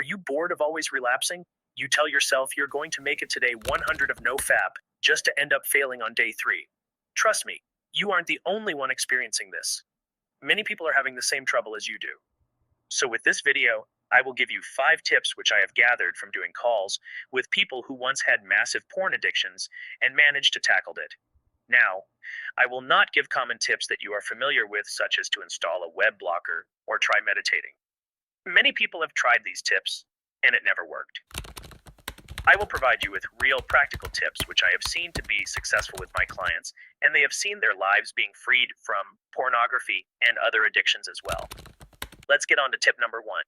you bored of always relapsing? You tell yourself you're going to make it to day 100 of no fap just to end up failing on day 3. Trust me, you aren't the only one experiencing this. Many people are having the same trouble as you do. So with this video, I will give you 5 tips which I have gathered from doing calls with people who once had massive porn addictions and managed to tackle it. Now, I will not give common tips that you are familiar with, such as to install a web blocker or try meditating. Many people have tried these tips, and it never worked. I will provide you with real practical tips which I have seen to be successful with my clients, and they have seen their lives being freed from pornography and other addictions as well. Let's get on to tip number 1,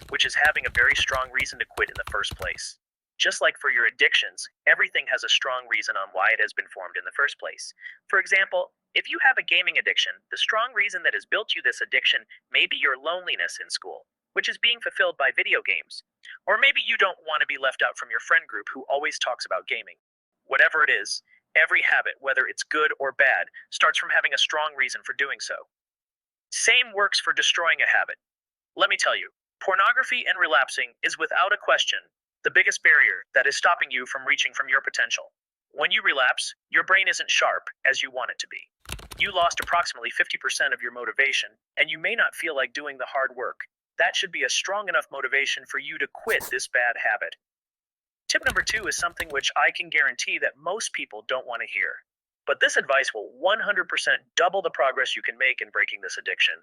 which is having a very strong reason to quit in the first place. Just like for your addictions, everything has a strong reason on why it has been formed in the first place. For example, if you have a gaming addiction, the strong reason that has built you this addiction may be your loneliness in school, which is being fulfilled by video games. Or maybe you don't want to be left out from your friend group who always talks about gaming. Whatever it is, every habit, whether it's good or bad, starts from having a strong reason for doing so. Same works for destroying a habit. Let me tell you, pornography and relapsing is without a question the biggest barrier that is stopping you from reaching from your potential. When you relapse, your brain isn't sharp as you want it to be. You lost approximately 50% of your motivation, and you may not feel like doing the hard work. That should be a strong enough motivation for you to quit this bad habit. Tip number 2 is something which I can guarantee that most people don't want to hear. But this advice will 100% double the progress you can make in breaking this addiction.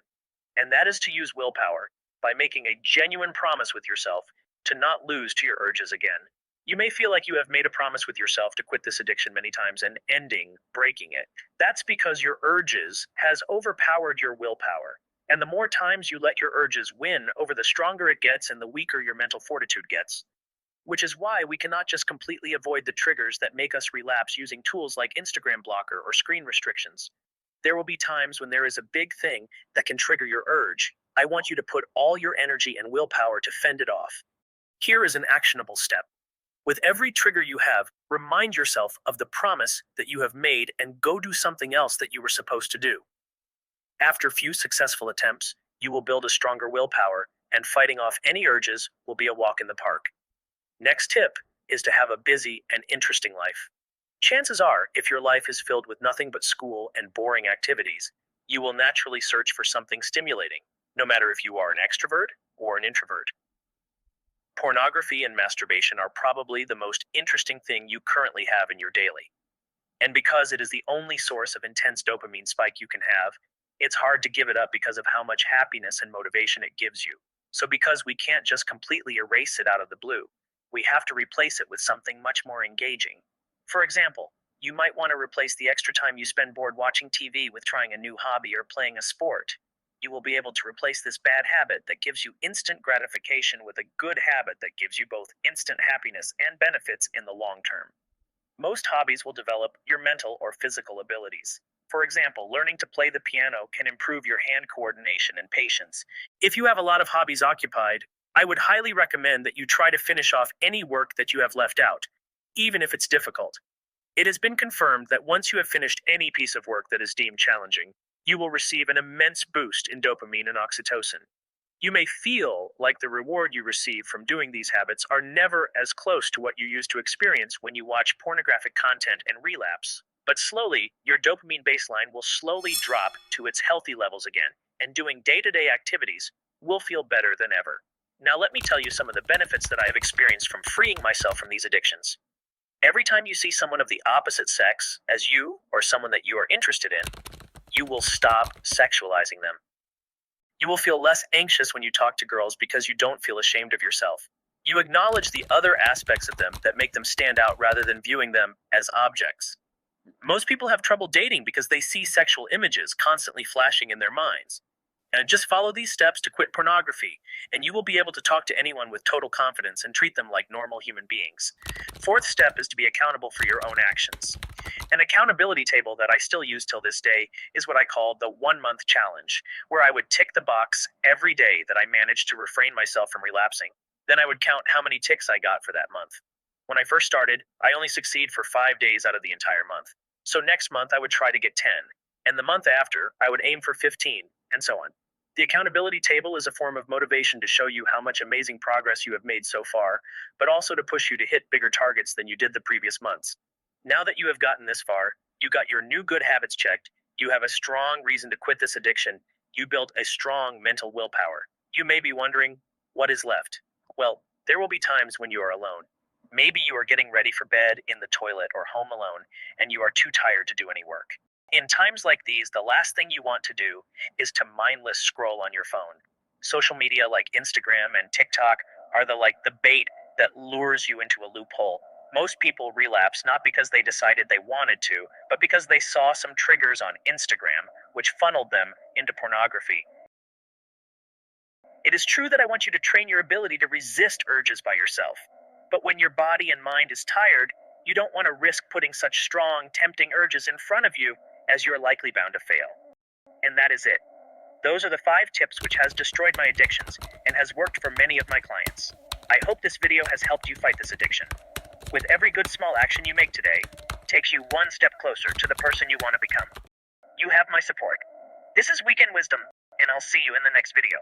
And that is to use willpower by making a genuine promise with yourself to not lose to your urges again. You may feel like you have made a promise with yourself to quit this addiction many times and breaking it. That's because your urges has overpowered your willpower. And the more times you let your urges win over, the stronger it gets and the weaker your mental fortitude gets. Which is why we cannot just completely avoid the triggers that make us relapse using tools like Instagram blocker or screen restrictions. There will be times when there is a big thing that can trigger your urge. I want you to put all your energy and willpower to fend it off. Here is an actionable step. With every trigger you have, remind yourself of the promise that you have made and go do something else that you were supposed to do. After few successful attempts, you will build a stronger willpower, and fighting off any urges will be a walk in the park. Next tip is to have a busy and interesting life. Chances are, if your life is filled with nothing but school and boring activities, you will naturally search for something stimulating, no matter if you are an extrovert or an introvert. Pornography and masturbation are probably the most interesting thing you currently have in your daily. And because it is the only source of intense dopamine spike you can have, it's hard to give it up because of how much happiness and motivation it gives you. So because we can't just completely erase it out of the blue, we have to replace it with something much more engaging. For example, you might want to replace the extra time you spend bored watching TV with trying a new hobby or playing a sport. You will be able to replace this bad habit that gives you instant gratification with a good habit that gives you both instant happiness and benefits in the long term. Most hobbies will develop your mental or physical abilities. For example, learning to play the piano can improve your hand coordination and patience. If you have a lot of hobbies occupied, I would highly recommend that you try to finish off any work that you have left out, even if it's difficult. It has been confirmed that once you have finished any piece of work that is deemed challenging, you will receive an immense boost in dopamine and oxytocin. You may feel like the reward you receive from doing these habits are never as close to what you used to experience when you watch pornographic content and relapse. But slowly, your dopamine baseline will slowly drop to its healthy levels again, and doing day-to-day activities will feel better than ever. Now let me tell you some of the benefits that I have experienced from freeing myself from these addictions. Every time you see someone of the opposite sex as you or someone that you are interested in, you will stop sexualizing them. You will feel less anxious when you talk to girls because you don't feel ashamed of yourself. You acknowledge the other aspects of them that make them stand out rather than viewing them as objects. Most people have trouble dating because they see sexual images constantly flashing in their minds. And just follow these steps to quit pornography, and you will be able to talk to anyone with total confidence and treat them like normal human beings. 4th step is to be accountable for your own actions. An accountability table that I still use till this day is what I call the 1-month challenge, where I would tick the box every day that I managed to refrain myself from relapsing. Then I would count how many ticks I got for that month. When I first started, I only succeed for 5 days out of the entire month. So next month I would try to get 10, and the month after I would aim for 15, and so on. The accountability table is a form of motivation to show you how much amazing progress you have made so far, but also to push you to hit bigger targets than you did the previous months. Now that you have gotten this far, you got your new good habits checked, you have a strong reason to quit this addiction, you built a strong mental willpower. You may be wondering, what is left? Well, there will be times when you are alone. Maybe you are getting ready for bed, in the toilet, or home alone, and you are too tired to do any work. In times like these, the last thing you want to do is to mindless scroll on your phone. Social media like Instagram and TikTok are the bait that lures you into a loophole. Most people relapse not because they decided they wanted to, but because they saw some triggers on Instagram, which funneled them into pornography. It is true that I want you to train your ability to resist urges by yourself. But when your body and mind is tired, you don't want to risk putting such strong, tempting urges in front of you, as you're likely bound to fail. And that is it. Those are the 5 tips which has destroyed my addictions and has worked for many of my clients. I hope this video has helped you fight this addiction. With every good small action you make today, takes you one step closer to the person you want to become. You have my support. This is Weekend Wisdom, and I'll see you in the next video.